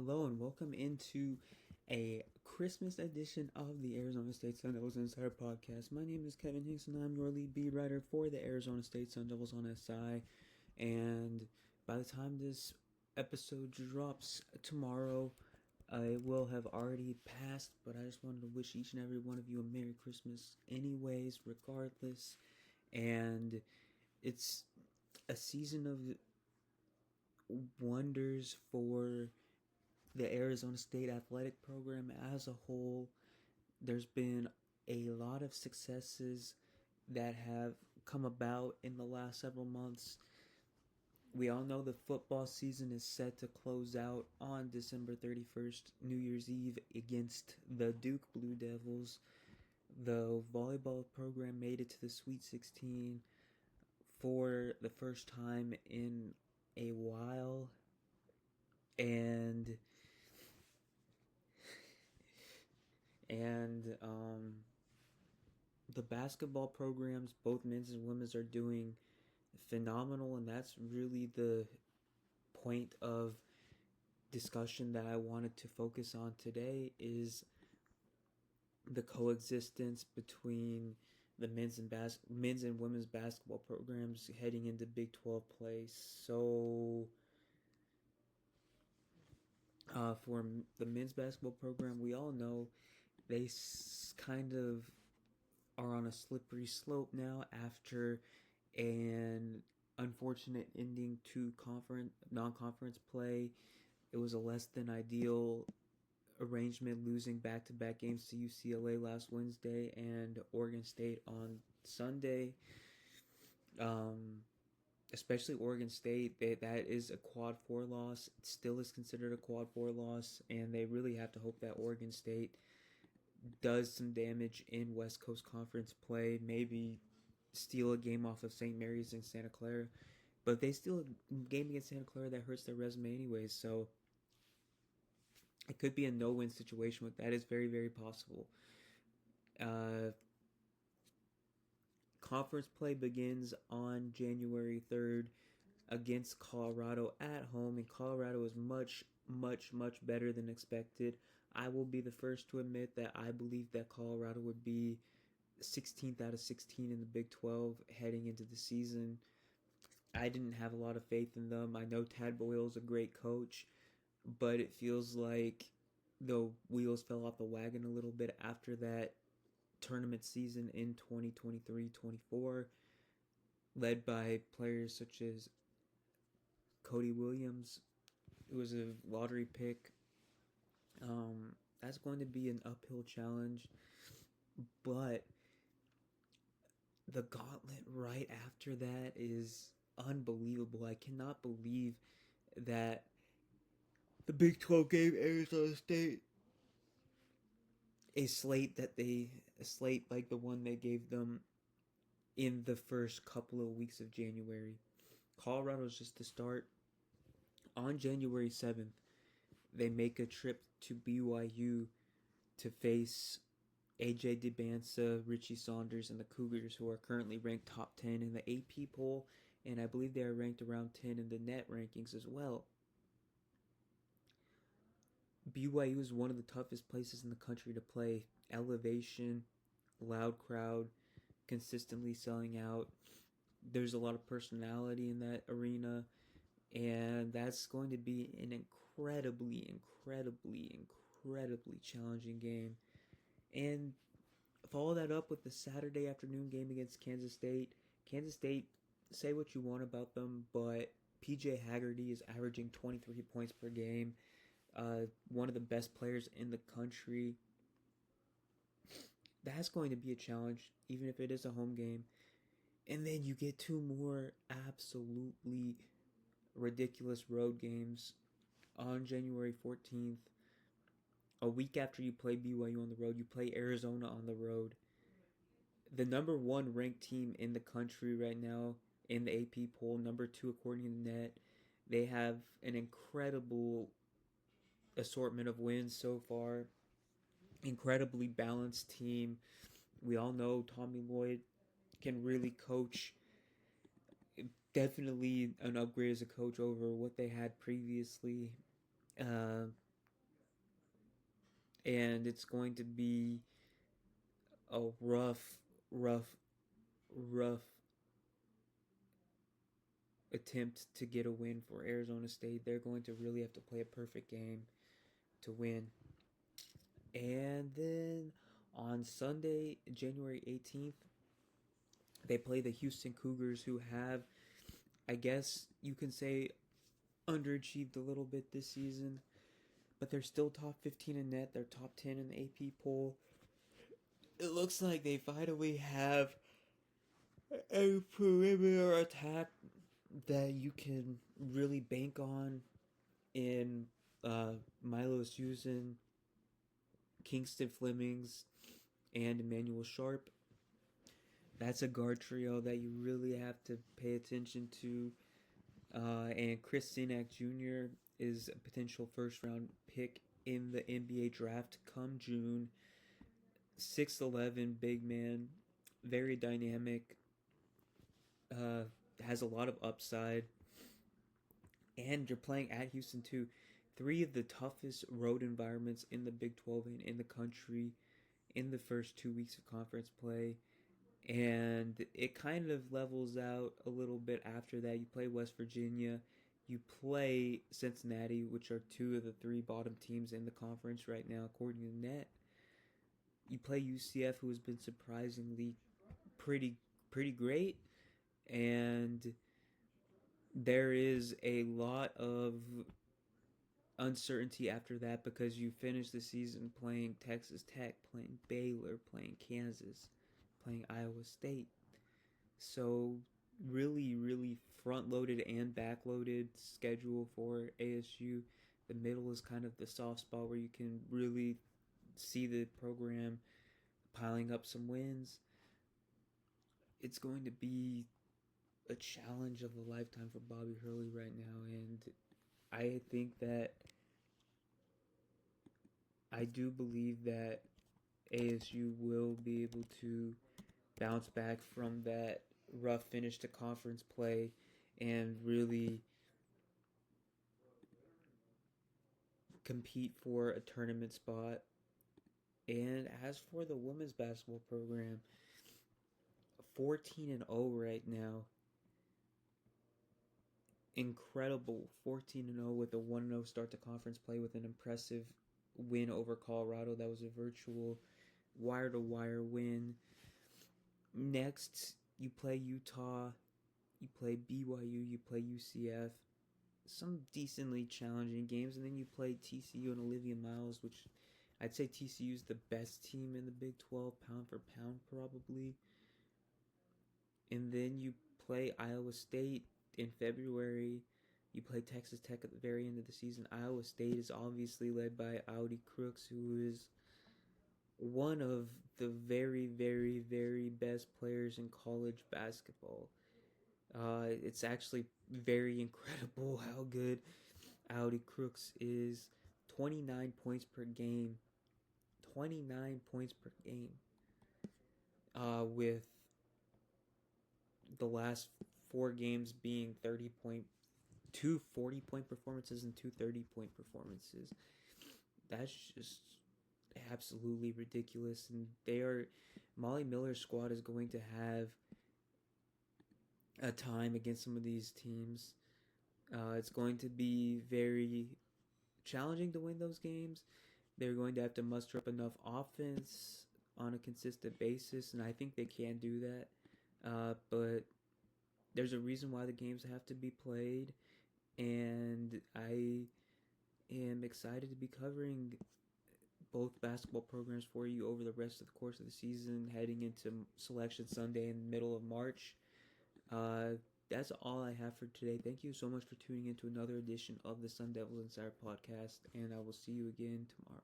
Hello and welcome into a Christmas edition of the Arizona State Sun Devils Insider Podcast. My name is Kevin Hicks and I'm your lead beat writer for the Arizona State Sun Devils on SI. And by the time this episode drops tomorrow, it will have already passed, but I just wanted to wish each and every one of you a Merry Christmas anyways, regardless. And it's a season of wonders for the Arizona State athletic program as a whole. There's been a lot of successes that have come about in the last several months. We all know the football season is set to close out on December 31st, New Year's Eve, against the Duke Blue Devils. The volleyball program made it to the Sweet 16 for the first time in a while. And the basketball programs, both men's and women's, are doing phenomenal, and that's really the point of discussion that I wanted to focus on today is the coexistence between the men's and women's basketball programs heading into Big 12 play. So for the men's basketball program, we all know they kind of are on a slippery slope now after an unfortunate ending to non-conference play. It was a less than ideal arrangement, losing back-to-back games to UCLA last Wednesday and Oregon State on Sunday. Especially Oregon State, that is a quad 4 loss. It still is considered a quad 4 loss, and they really have to hope that Oregon State does some damage in West Coast Conference play, maybe steal a game off of St. Mary's and Santa Clara. But if they steal a game against Santa Clara, that hurts their resume anyways. So it could be a no-win situation, but that is very, very possible. Conference play begins on January 3rd against Colorado at home, and Colorado is much, much, much better than expected. I will be the first to admit that I believe that Colorado would be 16th out of 16 in the Big 12 heading into the season. I didn't have a lot of faith in them. I know Tad Boyle is a great coach, but it feels like the wheels fell off the wagon a little bit after that tournament season in 2023-24, led by players such as Cody Williams, who was a lottery pick. That's going to be an uphill challenge, but the gauntlet right after that is unbelievable. I cannot believe that the Big 12 gave Arizona State a slate like the one they gave them in the first couple of weeks of January. Colorado's just to start. On January 7th, they make a trip to BYU to face AJ DeBansa, Richie Saunders, and the Cougars, who are currently ranked top 10 in the AP poll, and I believe they are ranked around 10 in the net rankings as well. BYU is one of the toughest places in the country to play. Elevation, loud crowd, consistently selling out. There's a lot of personality in that arena, and that's going to be an incredibly challenging game. And follow that up with the Saturday afternoon game against Kansas State. Kansas State, say what you want about them, but PJ Haggerty is averaging 23 points per game. One of the best players in the country. That's going to be a challenge, even if it is a home game. And then you get two more absolutely ridiculous road games on January 14th. A week after you play BYU on the road, you play Arizona on the road. The number one ranked team in the country right now in the AP poll, number 2 according to the net. They have an incredible assortment of wins so far. Incredibly balanced team. We all know Tommy Lloyd can really coach. Definitely an upgrade as a coach over what they had previously. and it's going to be a rough, rough attempt to get a win for Arizona State. They're going to really have to play a perfect game to win. And then on Sunday, January 18th, they play the Houston Cougars, who have, I guess you can say, underachieved a little bit this season, but they're still top 15 in net. They're top 10 in the AP poll. It looks like they finally have a perimeter attack that you can really bank on in Milo Susan, Kingston Flemings, and Emmanuel Sharp. That's a guard trio that you really have to pay attention to. And Chris Sinak Jr. is a potential first round pick in the NBA draft come June. 6'11", big man, very dynamic, has a lot of upside. And you're playing at Houston too. Three of the toughest road environments in the Big 12 and in the country in the first 2 weeks of conference play. And it kind of levels out a little bit after that. You play West Virginia, you play Cincinnati, which are two of the three bottom teams in the conference right now, according to Net. You play UCF, who has been surprisingly pretty great, and there is a lot of uncertainty after that because you finish the season playing Texas Tech, playing Baylor, playing Kansas, playing Iowa State. So really front-loaded and back-loaded schedule for ASU. The middle is kind of the soft spot where you can really see the program piling up some wins. It's going to be a challenge of a lifetime for Bobby Hurley right now, and I think that I do believe that ASU will be able to bounce back from that rough finish to conference play and really compete for a tournament spot. And as for the women's basketball program, 14-0 right now. Incredible 14-0 with a 1-0 start to conference play with an impressive win over Colorado. That was a virtual wire-to-wire win. Next, you play Utah, you play BYU, you play UCF. Some decently challenging games, and then you play TCU and Olivia Miles, which I'd say TCU is the best team in the Big 12, pound for pound, probably. And then you play Iowa State in February. You play Texas Tech at the very end of the season. Iowa State is obviously led by Audi Crooks, who is one of the very best players in college basketball. It's actually very incredible how good Audi Crooks is. 29 points per game. 29 points per game. With the last 4 games being 2 40-point performances and 2 30-point performances. That's just absolutely ridiculous. And Molly Miller's squad is going to have a time against some of these teams. It's going to be very challenging to win those games. They're going to have to muster up enough offense on a consistent basis, and I think they can do that. But there's a reason why the games have to be played, and I am excited to be covering both basketball programs for you over the rest of the course of the season, heading into Selection Sunday in the middle of March. That's all I have for today. Thank you so much for tuning in to another edition of the Sun Devils Insider Podcast, and I will see you again tomorrow.